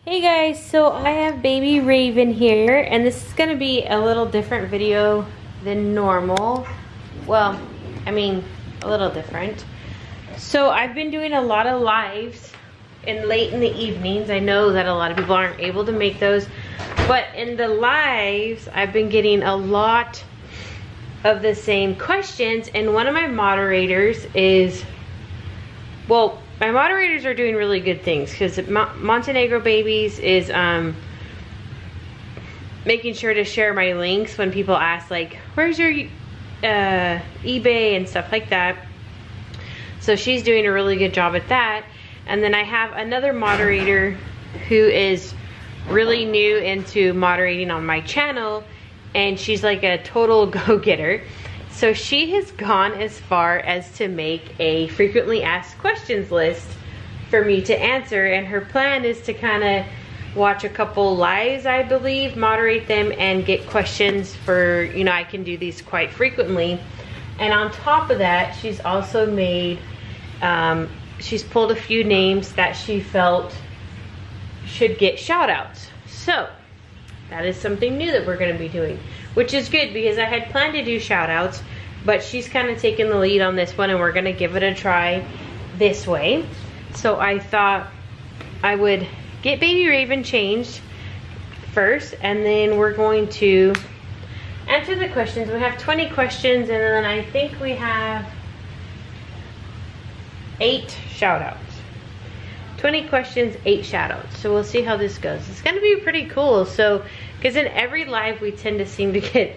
Hey guys, so I have baby Raven here, and this is going to be a little different video than normal. Well, I mean, a little different. So I've been doing a lot of lives late in the evenings. I know that a lot of people aren't able to make those, but in the lives, I've been getting a lot of the same questions, and one of my moderators is, well, my moderators are doing really good things because Montenegro Babies is making sure to share my links when people ask, like, where's your eBay and stuff like that. So she's doing a really good job at that. And then I have another moderator who is really new into moderating on my channel, and she's like a total go-getter. So she has gone as far as to make a frequently asked questions list for me to answer, and her plan is to kind of watch a couple lives, I believe, moderate them, and get questions for, you know, I can do these quite frequently. And on top of that, she's also made, she's pulled a few names that she felt should get shout outs. So that is something new that we're going to be doing, which is good because I had planned to do shout outs, but she's kind of taken the lead on this one, and we're going to give it a try this way. So I thought I would get baby Raven changed first, and then we're going to answer the questions. We have 20 questions, and then I think we have 8 shout outs. 20 questions, 8 shout outs. So we'll see how this goes. It's going to be pretty cool. So, because in every live we tend to seem to get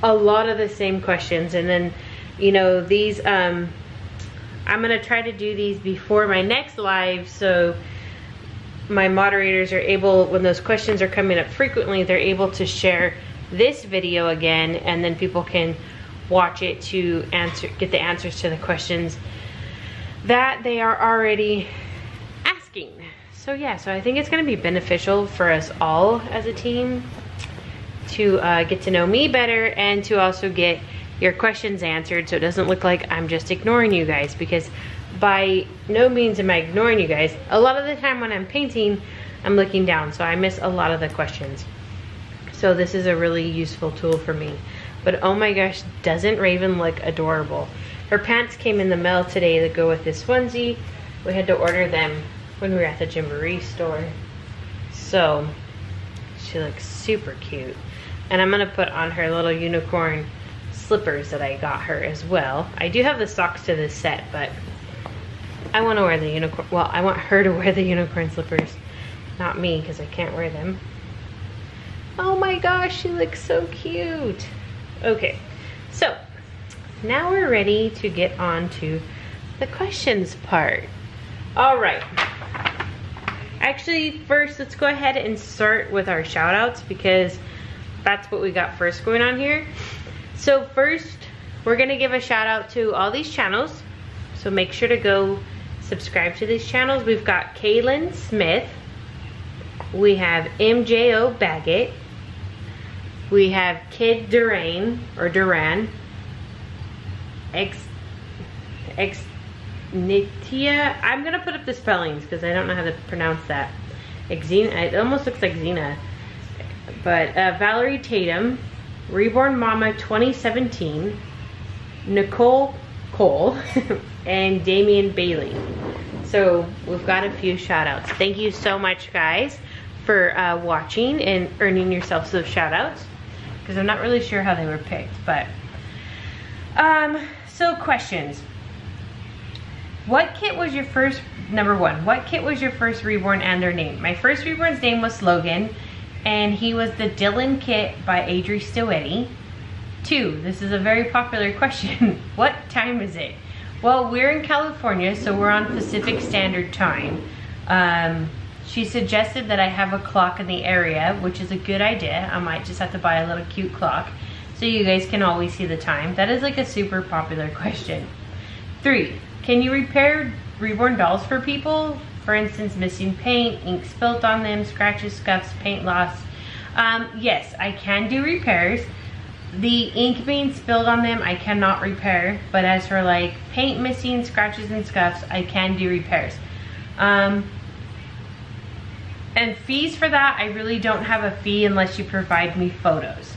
a lot of the same questions, and then, you know, these I'm going to try to do these before my next live, so my moderators are able, when those questions are coming up frequently, they're able to share this video again, and then people can watch it to get the answers to the questions that they are already asking. So yeah, so I think it's going to be beneficial for us all as a team to get to know me better, and to also get your questions answered, so it doesn't look like I'm just ignoring you guys, because by no means am I ignoring you guys. A lot of the time when I'm painting, I'm looking down, so I miss a lot of the questions. So this is a really useful tool for me. But oh my gosh, doesn't Raven look adorable? Her pants came in the mail today that go with this onesie. We had to order them when we were at the Gymboree store. So she looks super cute. And I'm gonna put on her little unicorn slippers that I got her as well. I do have the socks to this set, but I want to wear the unicorn. Well, I want her to wear the unicorn slippers, not me, because I can't wear them. Oh my gosh, she looks so cute. Okay, so now we're ready to get on to the questions part. All right. Actually, first, let's go ahead and start with our shout outs, because that's what we got first going on here. So first, we're gonna give a shout out to all these channels. So make sure to go subscribe to these channels. We've got Kaylin Smith. We have MJO Baggett. We have Kid Duran, or Duran. Nitia. I'm gonna put up the spellings because I don't know how to pronounce that. Xena, it almost looks like Xena. But Valerie Tatum, Reborn Mama 2017, Nicole Cole, and Damian Bailey. So we've got a few shout outs. Thank you so much, guys, for watching and earning yourselves those shout outs, because I'm not really sure how they were picked. But so questions. What kit was your first, number one, what kit was your first reborn and their name? My first reborn's name was Logan, and he was the Dylan kit by Adri Stoetti. 2, this is a very popular question. What time is it? Well, we're in California, so we're on Pacific Standard Time. She suggested that I have a clock in the area, which is a good idea. I might just have to buy a little cute clock so you guys can always see the time. That is like a super popular question. 3, can you repair reborn dolls for people? For instance, missing paint, ink spilt on them, scratches, scuffs, paint loss. Yes, I can do repairs. The ink being spilled on them, I cannot repair. But as for like paint missing, scratches and scuffs, I can do repairs. And fees for that, I really don't have a fee unless you provide me photos.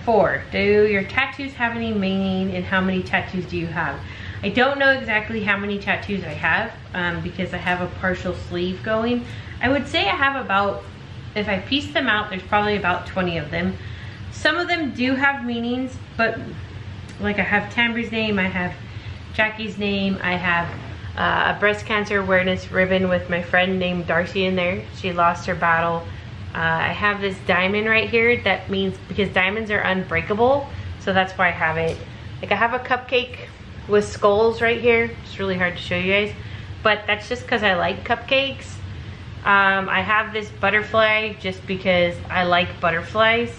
4, do your tattoos have any meaning, and how many tattoos do you have? I don't know exactly how many tattoos I have because I have a partial sleeve going. I would say I have about, if I piece them out, there's probably about 20 of them. Some of them do have meanings, but like I have Tambra's name, I have Jackie's name, I have a breast cancer awareness ribbon with my friend named Darcy in there. She lost her battle. I have this diamond right here. That means, because diamonds are unbreakable, so that's why I have it. Like, I have a cupcake with skulls right here. It's really hard to show you guys, but that's just because I like cupcakes. I have this butterfly just because I like butterflies.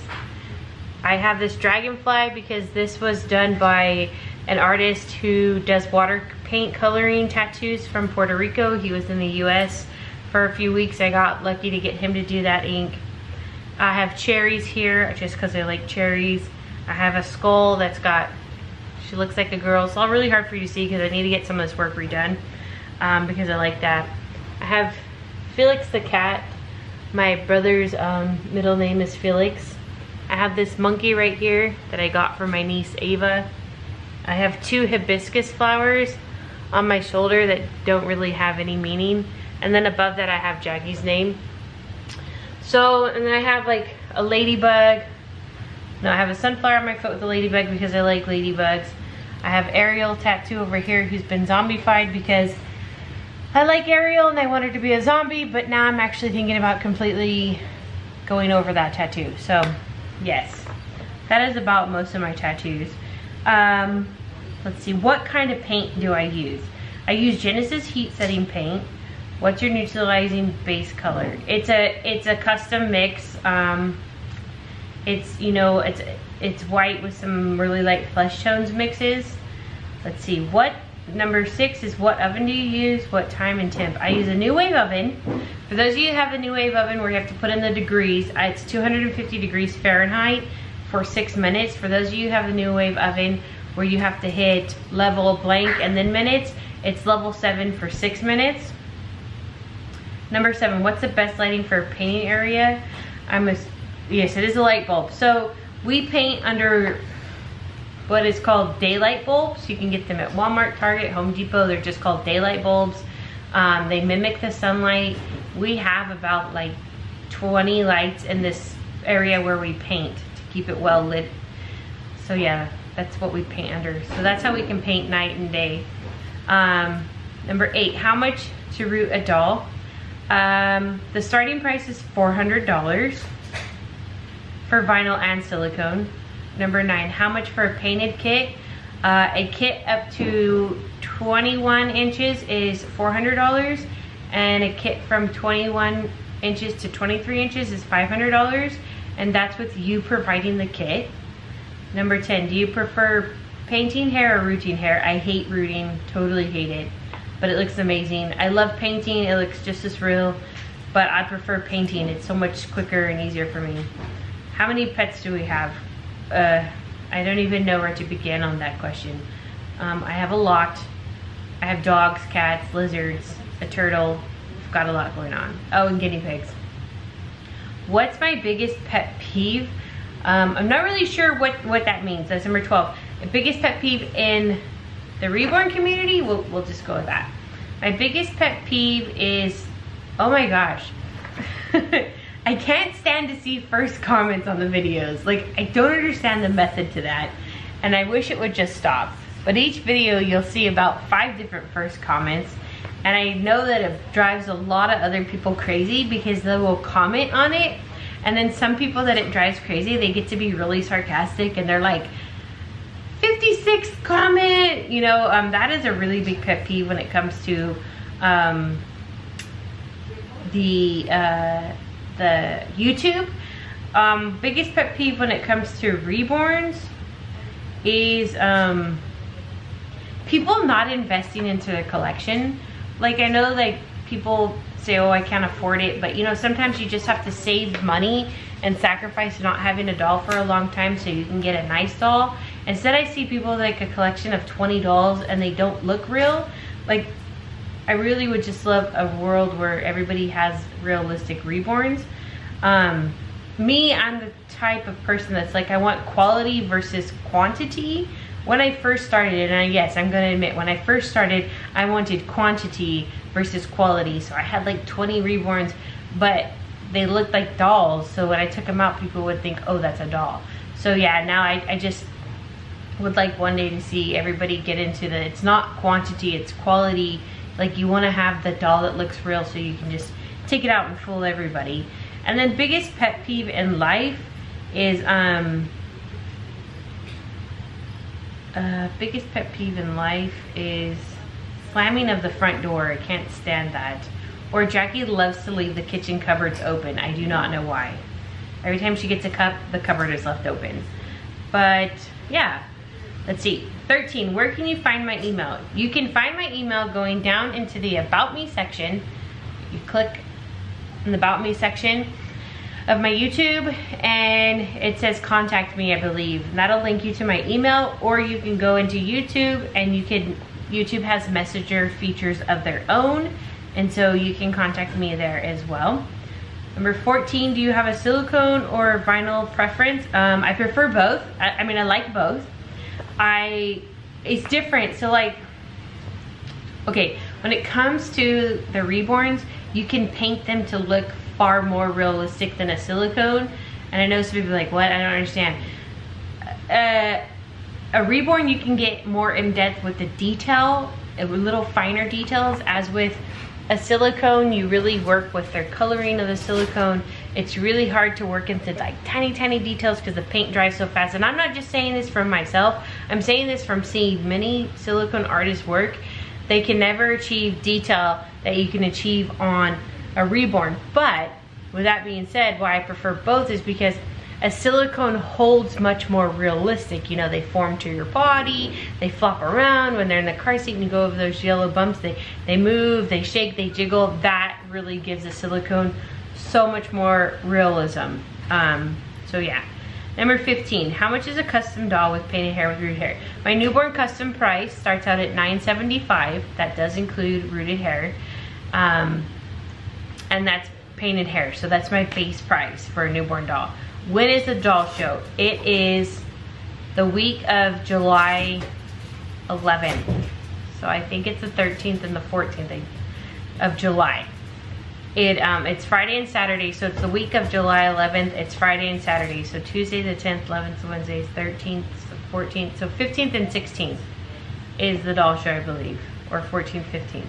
I have this dragonfly because this was done by an artist who does water paint coloring tattoos from Puerto Rico. He was in the US for a few weeks. I got lucky to get him to do that ink. I have cherries here just because I like cherries. I have a skull that's got, she looks like a girl. It's all really hard for you to see because I need to get some of this work redone because I like that. I have Felix the cat. My brother's middle name is Felix. I have this monkey right here that I got from my niece Ava. I have 2 hibiscus flowers on my shoulder that don't really have any meaning. And then above that I have Jackie's name. So, and then I have like a ladybug. No, I have a sunflower on my foot with a ladybug because I like ladybugs. I have Ariel tattoo over here who's been zombified because I like Ariel and I want her to be a zombie, but now I'm actually thinking about completely going over that tattoo. So, yes, that is about most of my tattoos. Let's see, what kind of paint do I use? I use Genesis heat setting paint. What's your neutralizing base color? It's a custom mix. It's, you know, it's white with some really light flesh tones mixes. Let's see, what number 6 is what oven do you use? What time and temp? I use a New Wave oven. For those of you who have the New Wave oven where you have to put in the degrees, it's 250 degrees Fahrenheit for 6 minutes. For those of you who have the New Wave oven where you have to hit level blank and then minutes, it's level 7 for 6 minutes. Number 7, what's the best lighting for a painting area? Yes, it is a light bulb. So we paint under what is called daylight bulbs. You can get them at Walmart, Target, Home Depot. They're just called daylight bulbs. They mimic the sunlight. We have about like 20 lights in this area where we paint to keep it well lit. So yeah, that's what we paint under. So that's how we can paint night and day. Number 8, how much to root a doll? The starting price is $400 for vinyl and silicone. Number 9, how much for a painted kit? A kit up to 21 inches is $400, and a kit from 21 inches to 23 inches is $500, and that's with you providing the kit. Number 10, do you prefer painting hair or rooting hair? I hate rooting, totally hate it, but it looks amazing. I love painting, it looks just as real, but I prefer painting. It's so much quicker and easier for me. How many pets do we have? I don't even know where to begin on that question. I have a lot. I have dogs, cats, lizards, a turtle. I've got a lot going on. Oh, and guinea pigs. What's my biggest pet peeve? I'm not really sure what that means. That's number 12. The biggest pet peeve in the reborn community, we'll just go with that. My biggest pet peeve is, oh my gosh. I can't stand to see first comments on the videos. Like, I don't understand the method to that, and I wish it would just stop. But each video you'll see about 5 different first comments, and I know that it drives a lot of other people crazy because they will comment on it, and then some people that it drives crazy, they get to be really sarcastic and they're like, 56th comment, you know. That is a really big pet peeve when it comes to the YouTube. Biggest pet peeve when it comes to reborns is people not investing into their collection. Like, I know like people say, oh, I can't afford it, but you know, sometimes you just have to save money and sacrifice not having a doll for a long time so you can get a nice doll. Instead, I see people like a collection of 20 dolls and they don't look real. Like, I really would just love a world where everybody has realistic reborns. Me, I'm the type of person that's like, I want quality versus quantity. When I first started, and yes, I'm gonna admit, when I first started, I wanted quantity versus quality. So I had like 20 reborns, but they looked like dolls. So when I took them out, people would think, oh, that's a doll. So yeah, now I just would like one day to see everybody get into the, it's not quantity, it's quality. Like, you wanna have the doll that looks real so you can just take it out and fool everybody. And then biggest pet peeve in life is, biggest pet peeve in life is slamming of the front door. I can't stand that. Or Jackie loves to leave the kitchen cupboards open. I do not know why. Every time she gets a cup, the cupboard is left open. But yeah, let's see. 13, where can you find my email? You can find my email going down into the About Me section. You click in the About Me section of my YouTube, and it says contact me, I believe. And that'll link you to my email, or you can go into YouTube and YouTube has messenger features of their own, and so you can contact me there as well. Number 14, do you have a silicone or vinyl preference? I prefer both. I mean, I like both. It's different. So like, okay, when it comes to the reborns, you can paint them to look far more realistic than a silicone. And I know some people are like, what? I don't understand. A reborn, you can get more in depth with the detail, little finer details, as with a silicone, you really work with their coloring of the silicone. It's really hard to work into like tiny details because the paint dries so fast. And I'm not just saying this from myself, I'm saying this from seeing many silicone artists work. They can never achieve detail that you can achieve on a reborn. But with that being said, why I prefer both is because a silicone holds much more realistic. You know, they form to your body, they flop around when they're in the car seat and you go over those yellow bumps, they move, they shake, they jiggle. That really gives a silicone so much more realism. So yeah. Number 15, how much is a custom doll with painted hair with rooted hair? My newborn custom price starts out at $9.75. That does include rooted hair. And that's painted hair. So that's my base price for a newborn doll. When is the doll show? It is the week of July 11th. So I think it's the 13th and the 14th of July. It's Friday and Saturday, so it's the week of July 11th. It's Friday and Saturday, so Tuesday the 10th, 11th, Wednesday 13th, 14th, so 15th and 16th is the doll show, I believe, or 14th, 15th.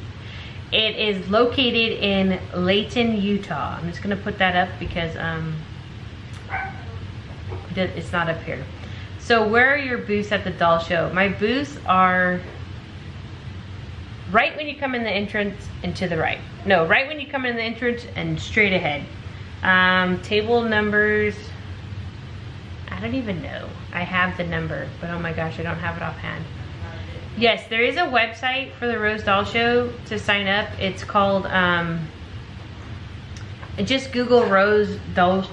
It is located in Layton, Utah. I'm just gonna put that up because it's not up here. So where are your booths at the doll show? My booths are right when you come in the entrance and to the right. No, right when you come in the entrance and straight ahead. Table numbers, I don't even know. I have the number, but oh my gosh, I don't have it offhand. Yes, there is a website for the Rose Doll Show to sign up. It's called, just Google Rose Doll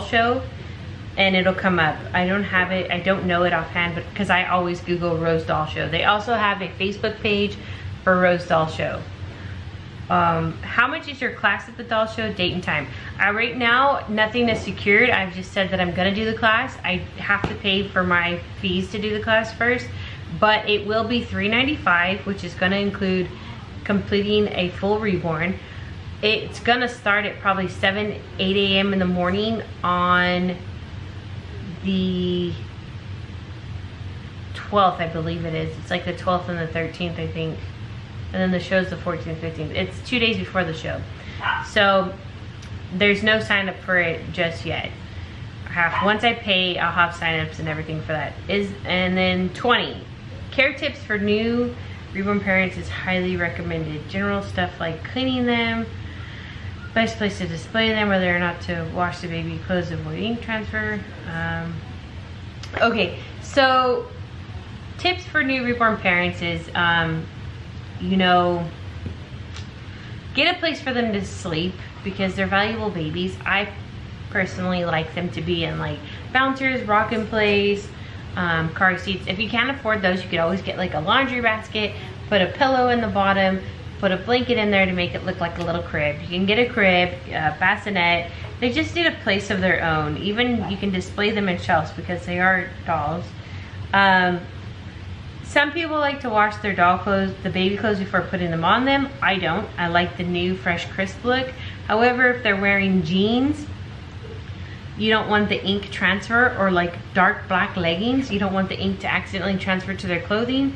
Show and it'll come up. I don't have it, I don't know it offhand, but because I always Google Rose Doll Show. They also have a Facebook page for Rose Doll Show. How much is your class at the doll show? Date and time. Right now, nothing is secured. I've just said that I'm gonna do the class. I have to pay for my fees to do the class first, but it will be $3.95, which is gonna include completing a full reborn. It's gonna start at probably 7, 8 a.m. in the morning on the 12th, I believe it is. It's like the 12th and the 13th, I think. And then the show's the 14th, 15th. It's 2 days before the show. So there's no sign up for it just yet. Once I pay, I'll have sign-ups and everything for that. And then 20, care tips for new reborn parents is highly recommended. General stuff like cleaning them, best place to display them, whether or not to wash the baby clothes, avoid ink transfer. Okay, so tips for new reborn parents is, you know, get a place for them to sleep because they're valuable babies. I personally like them to be in like bouncers, rocking plays, car seats. If you can't afford those, you could always get like a laundry basket, put a pillow in the bottom, put a blanket in there to make it look like a little crib. You can get a crib, bassinet. They just need a place of their own. Even you can display them in shelves because they are dolls. Some people like to wash their doll clothes, the baby clothes, before putting them on them. I don't. I like the new, fresh, crisp look. However, if they're wearing jeans, you don't want the ink transfer, or like dark black leggings, you don't want the ink to accidentally transfer to their clothing.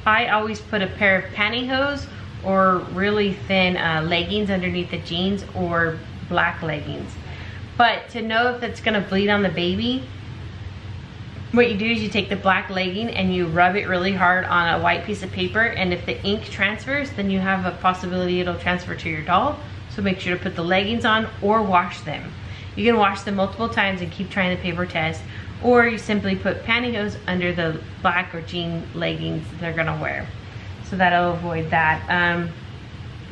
I always put a pair of pantyhose or really thin leggings underneath the jeans, or black leggings. But to know if it's gonna bleed on the baby, what you do is you take the black legging and you rub it really hard on a white piece of paper, and if the ink transfers, then you have a possibility it'll transfer to your doll. So make sure to put the leggings on or wash them. You can wash them multiple times and keep trying the paper test, or you simply put pantyhose under the black or jean leggings they're gonna wear. So that'll avoid that.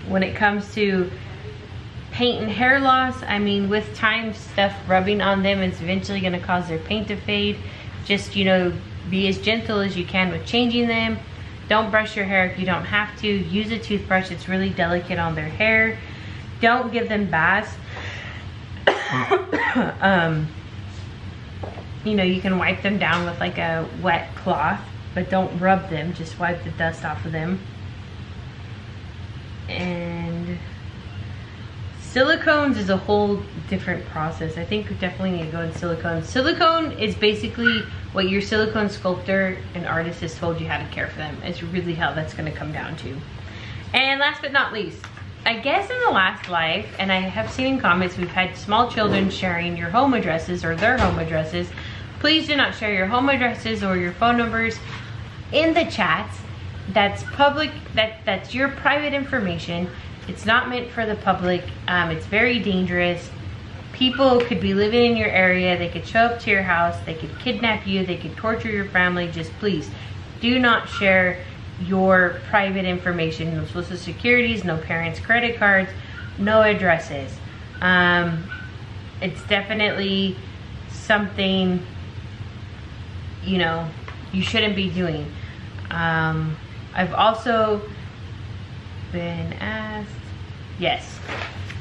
When it comes to paint and hair loss, I mean, with time, stuff rubbing on them is eventually gonna cause their paint to fade. Just, you know, be as gentle as you can with changing them. Don't brush your hair if you don't have to. Use a toothbrush, it's really delicate on their hair. Don't give them baths. You know, you can wipe them down with like a wet cloth, but don't rub them, just wipe the dust off of them. And silicones is a whole different process. I think we definitely need to go in silicone. Silicone is basically what your silicone sculptor and artist has told you how to care for them. It's really how that's gonna come down to. And last but not least, I guess in the last live, and I have seen in comments, we've had small children sharing your home addresses or their home addresses. Please do not share your home addresses or your phone numbers in the chats. That's public, that's your private information. It's not meant for the public. It's very dangerous. People could be living in your area. They could show up to your house. They could kidnap you. They could torture your family. Just please do not share your private information. No social securities, no parents' credit cards, no addresses. It's definitely something, you know, you shouldn't be doing. I've also been asked, yes,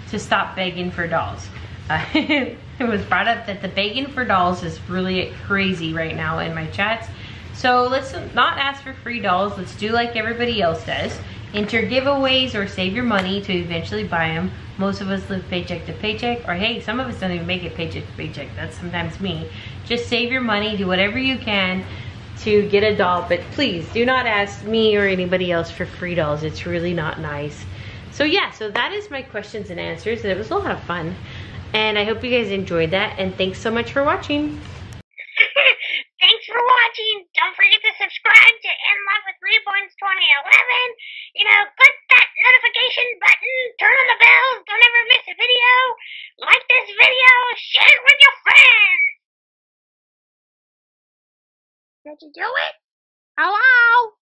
to stop begging for dolls. It was brought up that the begging for dolls is really crazy right now in my chats. So let's not ask for free dolls. Let's do like everybody else does. Enter giveaways or save your money to eventually buy them. Most of us live paycheck to paycheck, or hey, some of us don't even make it paycheck to paycheck. That's sometimes me. Just save your money, do whatever you can to get a doll, but please do not ask me or anybody else for free dolls. It's really not nice. So yeah, so that is my questions and answers, and it was a lot of fun. And I hope you guys enjoyed that, and thanks so much for watching. Thanks for watching. Don't forget to subscribe to In Love with Reborns 2011. You know, click that notification button, turn on the bell, don't ever miss a video. Like this video, share it with your friends. Did you do it? Hello?